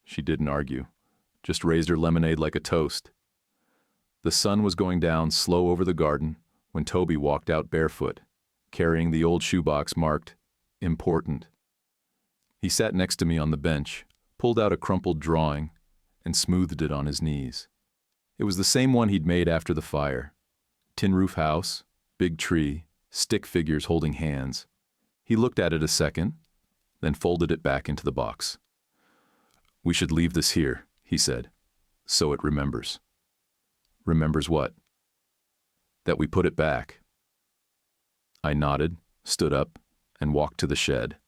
She didn't argue, just raised her lemonade like a toast. The sun was going down slow over the garden when Toby walked out barefoot, carrying the old shoebox marked, "Important." He sat next to me on the bench, pulled out a crumpled drawing, and smoothed it on his knees. It was the same one he'd made after the fire. Tin roof house, big tree, stick figures holding hands. He looked at it a second, then folded it back into the box. "We should leave this here," he said, "so it remembers." "Remembers what?" "That we put it back." I nodded, stood up, and walked to the shed.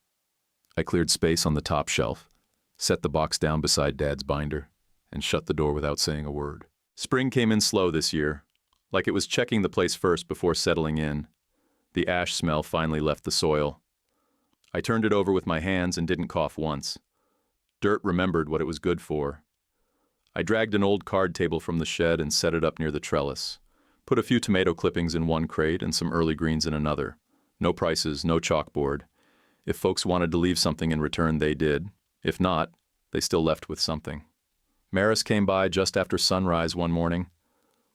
I cleared space on the top shelf, set the box down beside Dad's binder, and shut the door without saying a word. Spring came in slow this year, like it was checking the place first before settling in. The ash smell finally left the soil. I turned it over with my hands and didn't cough once. Dirt remembered what it was good for. I dragged an old card table from the shed and set it up near the trellis. Put a few tomato clippings in one crate and some early greens in another. No prices, no chalkboard. If folks wanted to leave something in return, they did. If not, they still left with something. Maris came by just after sunrise one morning,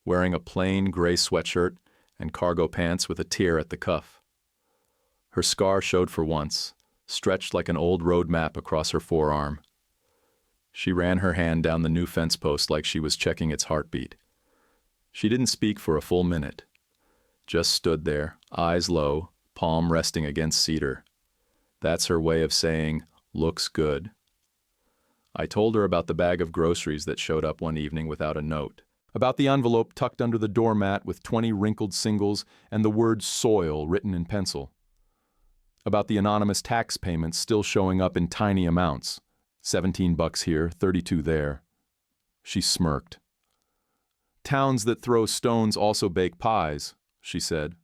wearing a plain gray sweatshirt and cargo pants with a tear at the cuff. Her scar showed for once, stretched like an old road map across her forearm. She ran her hand down the new fence post like she was checking its heartbeat. She didn't speak for a full minute, just stood there, eyes low, palm resting against cedar. That's her way of saying, "Looks good." I told her about the bag of groceries that showed up one evening without a note, about the envelope tucked under the doormat with 20 wrinkled singles and the word soil written in pencil, about the anonymous tax payments still showing up in tiny amounts, $17 here, 32 there. She smirked. "Towns that throw stones also bake pies," she said.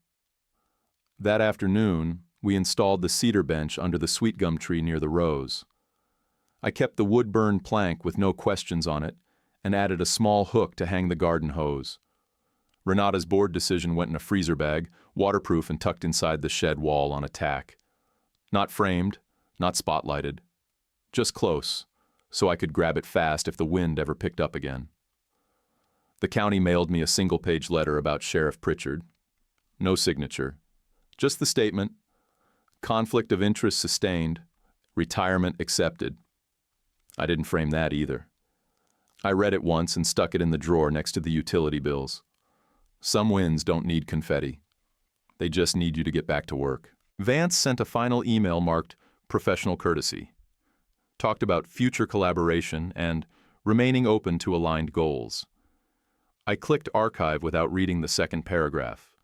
That afternoon, we installed the cedar bench under the sweet gum tree near the rose. I kept the wood-burn plank with no questions on it and added a small hook to hang the garden hose. Renata's board decision went in a freezer bag, waterproof and tucked inside the shed wall on a tack. Not framed, not spotlighted. Just close, so I could grab it fast if the wind ever picked up again. The county mailed me a single-page letter about Sheriff Pritchard. No signature. Just the statement, conflict of interest sustained, retirement accepted. I didn't frame that either. I read it once and stuck it in the drawer next to the utility bills. Some wins don't need confetti. They just need you to get back to work. Vance sent a final email marked professional courtesy. Talked about future collaboration and remaining open to aligned goals. I clicked archive without reading the second paragraph.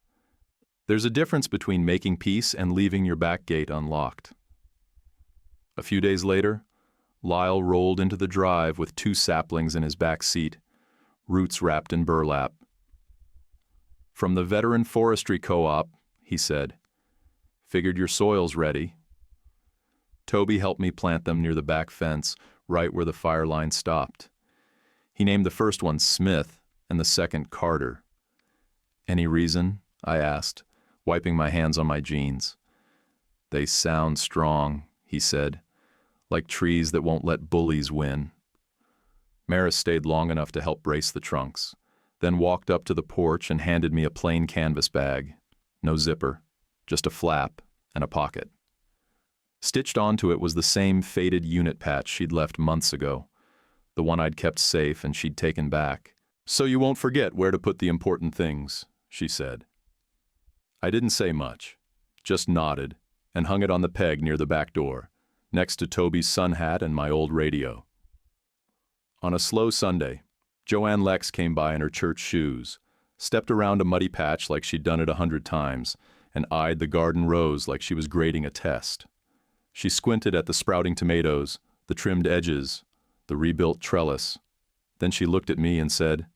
There's a difference between making peace and leaving your back gate unlocked. A few days later, Lyle rolled into the drive with 2 saplings in his back seat, roots wrapped in burlap. "From the Veteran Forestry Co-op," he said. "Figured your soil's ready." Toby helped me plant them near the back fence, right where the fire line stopped. He named the first one Smith and the second Carter. "Any reason?" I asked, wiping my hands on my jeans. "They sound strong," he said, "like trees that won't let bullies win." Maris stayed long enough to help brace the trunks, then walked up to the porch and handed me a plain canvas bag. No zipper, just a flap and a pocket. Stitched onto it was the same faded unit patch she'd left months ago, the one I'd kept safe and she'd taken back. "So you won't forget where to put the important things," she said. I didn't say much, just nodded and hung it on the peg near the back door, next to Toby's sun hat and my old radio. On a slow Sunday, Joanne Lex came by in her church shoes, stepped around a muddy patch like she'd done it 100 times, and eyed the garden rows like she was grading a test. She squinted at the sprouting tomatoes, the trimmed edges, the rebuilt trellis. Then she looked at me and said,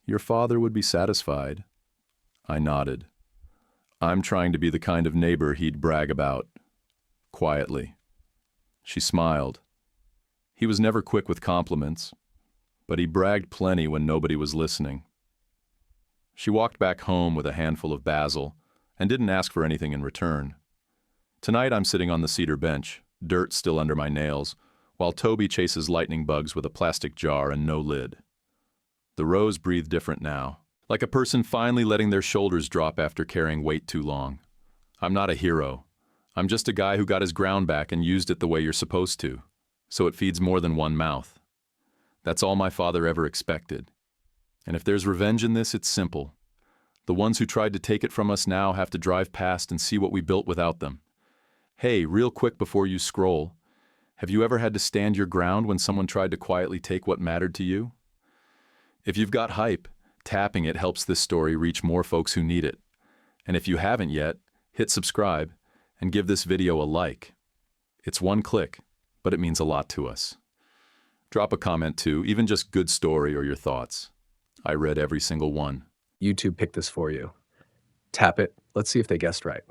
"Your father would be satisfied." I nodded. I'm trying to be the kind of neighbor he'd brag about. Quietly. She smiled. He was never quick with compliments, but he bragged plenty when nobody was listening. She walked back home with a handful of basil and didn't ask for anything in return. Tonight I'm sitting on the cedar bench, dirt still under my nails, while Toby chases lightning bugs with a plastic jar and no lid. The rose breathed different now, like a person finally letting their shoulders drop after carrying weight too long. I'm not a hero. I'm just a guy who got his ground back and used it the way you're supposed to, so it feeds more than one mouth. That's all my father ever expected. And if there's revenge in this, it's simple. The ones who tried to take it from us now have to drive past and see what we built without them. Hey, real quick before you scroll, have you ever had to stand your ground when someone tried to quietly take what mattered to you? If you've got hype, tapping it helps this story reach more folks who need it. And if you haven't yet, hit subscribe and give this video a like. It's one click, but it means a lot to us. Drop a comment too, even just good story or your thoughts. I read every single one.
YouTube picked this for you. Tap it. Let's see if they guessed right.